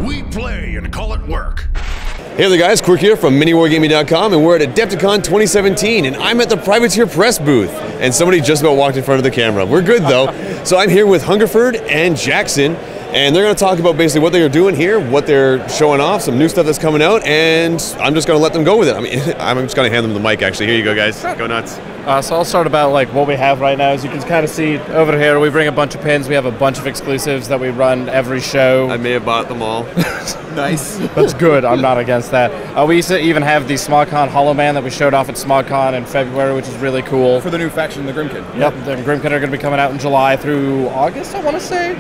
We play and call it work. Hey there guys, Quirk here from MiniWarGaming.com, and we're at Adepticon 2017, and I'm at the Privateer Press booth, and somebody just about walked in front of the camera. We're good though. So I'm here with Hungerford and Jackson, and they're going to talk about basically what they're doing here, what they're showing off, some new stuff that's coming out, and I'm just going to let them go with it. I mean, I'm just going to hand them the mic actually. Here you go guys, go nuts. So I'll start about like what we have right now. As you can kind of see over here, we bring a bunch of pins. We have a bunch of exclusives that we run every show. I may have bought them all. Nice. That's good. I'm not against that. We used to even have the SmogCon Hollow Man that we showed off at SmogCon in February, which is really cool. For the new faction, the Grimkin. Yep, the Grimkin are going to be coming out in July through August, I want to say.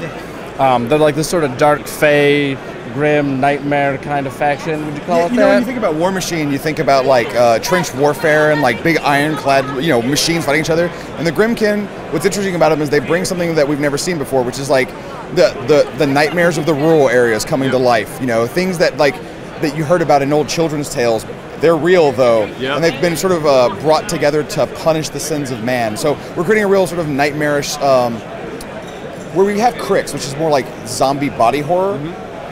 They're like this sort of dark, fey, grim, nightmare kind of faction, would you call it you that? know, when you think about War Machine, you think about like trench warfare and like big ironclad, machines fighting each other. And the Grimkin, what's interesting about them is they bring something that we've never seen before, which is like the nightmares of the rural areas coming to life. You know, things that that you heard about in old children's tales. They're real though, and they've been sort of brought together to punish the sins of man. So we're creating a real sort of nightmarish, where we have Cricks, which is more like zombie body horror.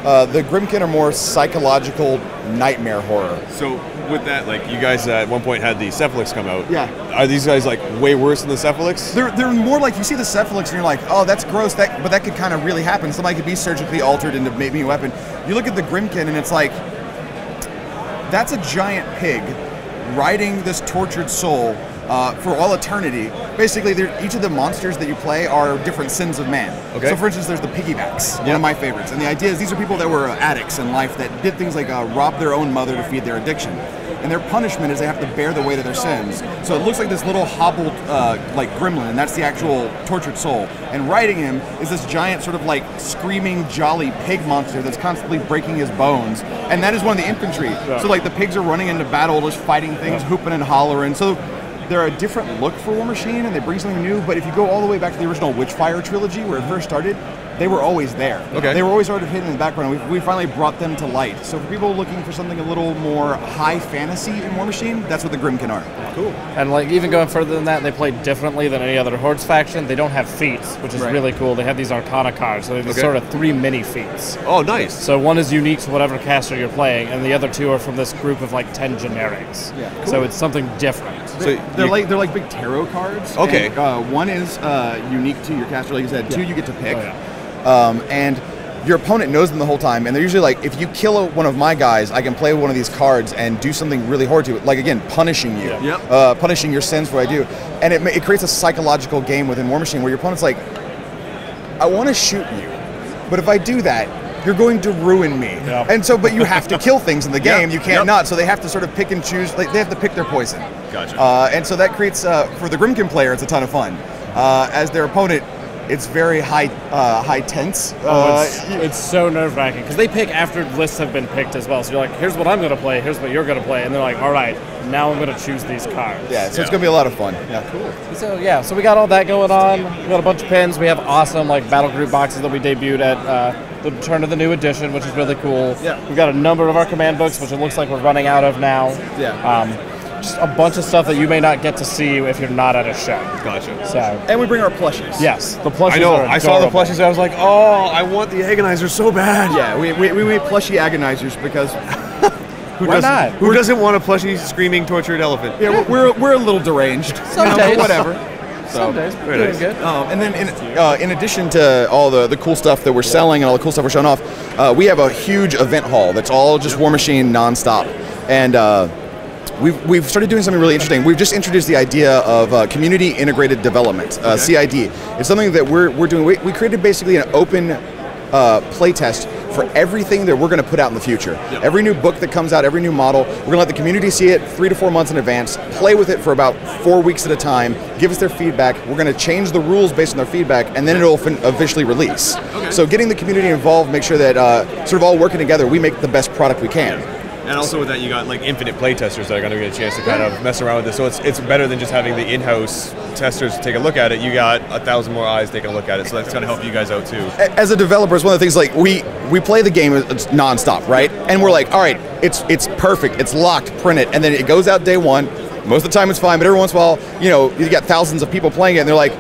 The Grimkin are more psychological nightmare horror. So with that, like you guys at one point had the Cephalix come out. Yeah. Are these guys like way worse than the Cephalix? They're more like, you see the Cephalix and you're like, oh, that's gross, but that could kind of really happen. Somebody could be surgically altered into maybe a weapon. You look at the Grimkin and it's like, that's a giant pig riding this tortured soul for all eternity. Basically, each of the monsters that you play are different sins of man. Okay. So for instance, there's the piggybacks, one of my favorites. And the idea is these are people that were addicts in life that did things like rob their own mother to feed their addiction. And their punishment is they have to bear the weight of their sins. So it looks like this little hobbled like gremlin, and that's the actual tortured soul. And riding him is this giant sort of like screaming, jolly pig monster that's constantly breaking his bones. And that is one of the infantry. Yeah. So like the pigs are running into battle, just fighting things, hooping and hollering. So they're a different look for War Machine, and they bring something new. But if you go all the way back to the original Witchfire trilogy, where it first started, they were always there. Okay. They were always sort of hidden in the background. We finally brought them to light. So for people looking for something a little more high fantasy in War Machine, that's what the Grimkin are. Cool. And like even going further than that, they play differently than any other Hordes faction. They don't have feats, which is really cool. They have these Arcana cards, so they have sort of 3 mini feats. Oh, nice. So one is unique to whatever caster you're playing, and the other 2 are from this group of like 10 generics. Yeah. Cool. So it's something different. They're like big tarot cards. Okay. And, one is unique to your caster, like you said. 2 you get to pick. Oh, yeah. And your opponent knows them the whole time, and they're usually like, if you kill one of my guys, I can play one of these cards and do something really horrid to it, like again, punishing you, punishing your sins for what I do, and it creates a psychological game within War Machine where your opponent's like, I want to shoot you, but if I do that, you're going to ruin me, and so, but you have to kill things in the game, you can't not, so they have to sort of pick and choose, like, they have to pick their poison. Gotcha. And so that creates, for the Grimkin player, it's a ton of fun. As their opponent, it's very high tense. It's so nerve-wracking because they pick after lists have been picked as well. So you're like, here's what I'm going to play, here's what you're going to play, and they're like, all right, now I'm going to choose these cards. Yeah, so it's going to be a lot of fun. Yeah, cool. So we got all that going on. We got a bunch of pins. We have awesome like battle group boxes that we debuted at the turn of the new edition, which is really cool. Yeah. We've got a number of our command books, which it looks like we're running out of now. Yeah. Just a bunch of stuff that you may not get to see if you're not at a show. Gotcha. So, and we bring our plushies. Yes, the plushies. I know. Are I saw the plushies. I was like, oh, I want the agonizer so bad. Yeah, we made plushie agonizers because why not? Who doesn't want a plushie screaming tortured elephant? Yeah, we're a little deranged. Some days, whatever. Some days, we're doing good. And then in addition to all the cool stuff that we're selling and all the cool stuff we're showing off, we have a huge event hall that's all just War Machine nonstop, and. We've started doing something really interesting. We've just introduced the idea of community integrated development, CID. It's something that we're doing. We created basically an open playtest for everything that we're going to put out in the future. Yep. Every new book that comes out, every new model, we're going to let the community see it 3 to 4 months in advance, play with it for about 4 weeks at a time, give us their feedback. We're going to change the rules based on their feedback, and then it'll officially release. So getting the community involved, make sure that sort of all working together, we make the best product we can. And also with that, you got like infinite playtesters that are going to get a chance to kind of mess around with this. So it's better than just having the in-house testers take a look at it. You got 1,000 more eyes taking a look at it. So that's going to help you guys out too. As a developer, it's one of the things like we play the game it's nonstop, right? And we're like, all right, it's perfect, it's locked, print it, and then it goes out day 1. Most of the time it's fine, but every once in a while, you got thousands of people playing it, and they're like,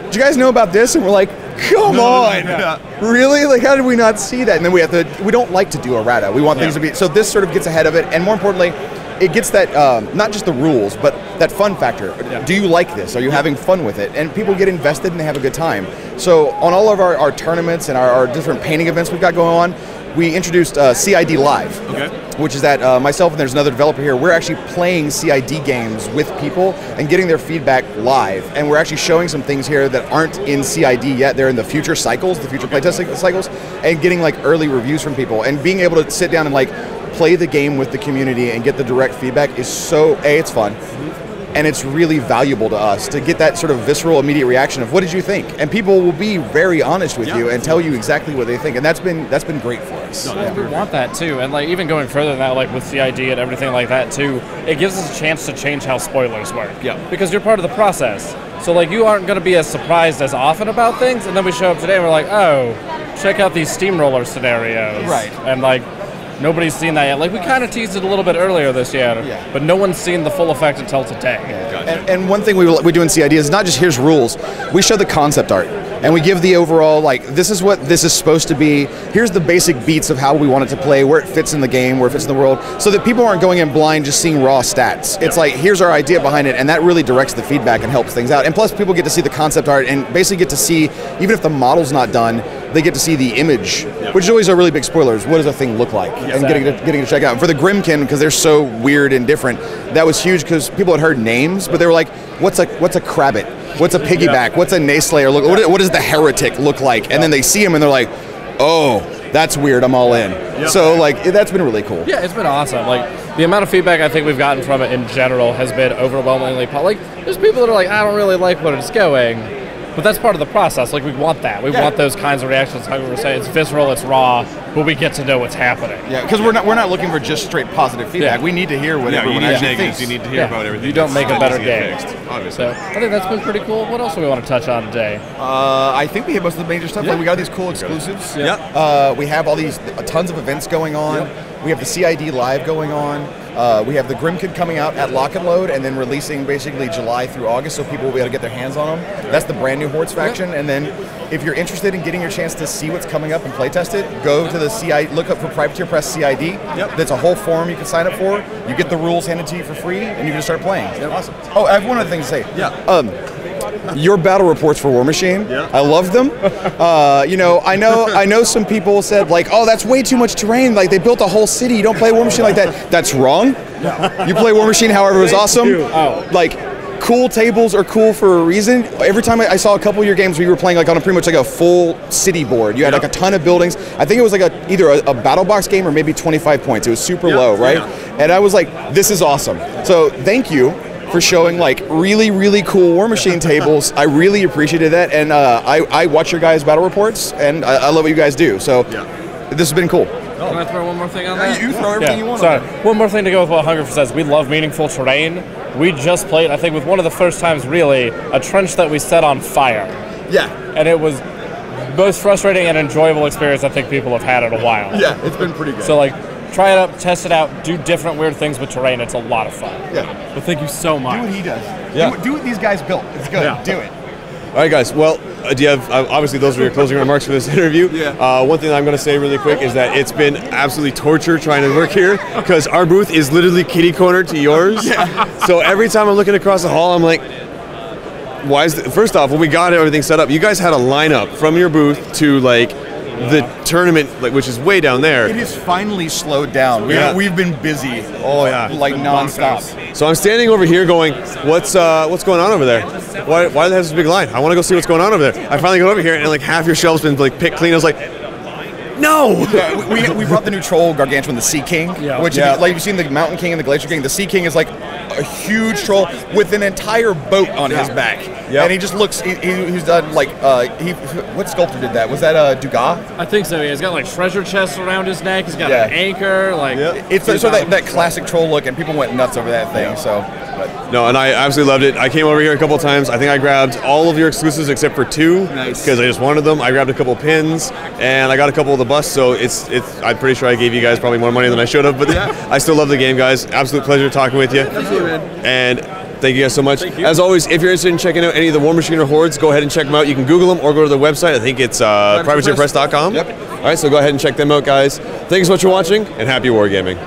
did you guys know about this? And we're like, come on, really? Like, how did we not see that? And then we don't like to do errata. We want things to be, so this sort of gets ahead of it, and more importantly, it gets that, not just the rules, but that fun factor. Do you like this? Are you having fun with it? And people get invested and they have a good time. So on all of our tournaments and our different painting events we've got going on, we introduced CID Live, which is that myself and there's another developer here, we're actually playing CID games with people and getting their feedback live. And we're actually showing some things here that aren't in CID yet. They're in the future cycles, the future playtest cycles, and getting like early reviews from people. And being able to sit down and like play the game with the community and get the direct feedback is so, it's fun. And it's really valuable to us to get that sort of visceral, immediate reaction of what did you think? And people will be very honest with you and tell you exactly what they think, and that's been great for us. We want that too, and like even going further than that, like with CID and everything like that too, it gives us a chance to change how spoilers work. Because you're part of the process. So like you aren't going to be as surprised as often about things, and then we show up today and we're like, oh, check out these steamroller scenarios. And like, nobody's seen that yet. Like, we kind of teased it a little bit earlier this year, but no one's seen the full effect until today. And one thing we do in CID is not just here's rules. We show the concept art, and we give the overall, like, this is what this is supposed to be. Here's the basic beats of how we want it to play, where it fits in the game, where it fits in the world, so that people aren't going in blind just seeing raw stats. It's like, here's our idea behind it, and that really directs the feedback and helps things out. And plus, people get to see the concept art and basically get to see, even if the model's not done, they get to see the image, which is always a really big spoilers. What does a thing look like? And getting to check out. And for the Grimkin, because they're so weird and different, that was huge because people had heard names, but they were like, what's a Crabbit? What's a piggyback? What's a Nayslayer look? What does the Heretic look like? And then they see him and they're like, oh, that's weird, I'm all in. So like, that's been really cool. Yeah, it's been awesome. Like, the amount of feedback I think we've gotten from it in general has been overwhelmingly like, there's people that are like, I don't really like what it's going. But that's part of the process. Like, we want that. We want those kinds of reactions. Like we were saying, it's visceral, it's raw, but we get to know what's happening. Yeah, because we're not looking for just straight positive feedback. We need to hear what everyone actually thinks. You need to hear about everything. You don't make a better game. Obviously. So I think that's been pretty cool. What else do we want to touch on today? I think we hit most of the major stuff. Like, we got these cool exclusives. We have all these tons of events going on. We have the CID Live going on. We have the Grimkid coming out at Lock and Load and then releasing basically July through August, so people will be able to get their hands on them. That's the brand new Hordes faction. And then if you're interested in getting your chance to see what's coming up and playtest it, go to the CID, look up for Privateer Press CID. That's a whole forum you can sign up for. You get the rules handed to you for free, and you can start playing. Awesome. Oh, I have one other thing to say. Your battle reports for War Machine, I love them. You know, I know some people said like, oh, that's way too much terrain. Like, they built a whole city. You don't play War Machine like that. That's wrong. You play War Machine however it was awesome. Like, cool tables are cool for a reason. Every time I saw a couple of your games, we were playing like on pretty much like a full city board. You had like a ton of buildings. I think it was like either a battle box game or maybe 25 points. It was super low, right? And I was like, this is awesome. So thank you for showing like really, really cool War Machine tables. I really appreciated that, and I watch your guys' battle reports, and I love what you guys do. So this has been cool. Can I throw one more thing on that? You throw everything you want. Sorry, one more thing to go with what Hungerford says. We love meaningful terrain. We just played, I think, with one of the first times really, a trench that we set on fire. And it was most frustrating and enjoyable experience I think people have had in a while. It's been pretty good. So like, try it out, test it out, do different weird things with terrain. It's a lot of fun. But thank you so much. Do what he does. Do what these guys built. It's good. Do it. All right, guys. Well, do you have, obviously those were your closing remarks for this interview. One thing I'm going to say really quick is that it's been absolutely torture trying to work here because our booth is literally kitty corner to yours. So every time I'm looking across the hall, I'm like, why is first off, when we got everything set up, you guys had a lineup from your booth to like the tournament, like, which is way down there. It has finally slowed down. We've been busy. Like nonstop. So I'm standing over here going, what's going on over there? Why do they have this big line? I want to go see what's going on over there. I finally go over here and like half your shelves been like picked clean. I was like, no! We brought the new troll gargantuan, the Sea King, which like you've seen the Mountain King and the Glacier King. The Sea King is like a huge troll with an entire boat on his back, and he just looks. He's done like what sculptor did that? Was that Dugas? I think so. Yeah, he's got like treasure chests around his neck. He's got an anchor. Like it's so that classic troll look, and people went nuts over that thing. So. No, and I absolutely loved it. I came over here a couple of times. I think I grabbed all of your exclusives except for 2 because I just wanted them. I grabbed a couple of pins and I got a couple of the busts. So it's. I'm pretty sure I gave you guys probably more money than I should have, but I still love the game, guys. Absolute pleasure talking with you. Absolutely, man. And Thank you guys so much. Thank you. As always, if you're interested in checking out any of the War Machine or Hordes, go ahead and check them out. You can Google them or go to their website. I think it's privateerpress.com. Yep. All right, so go ahead and check them out, guys. Thanks so much for watching, and happy wargaming.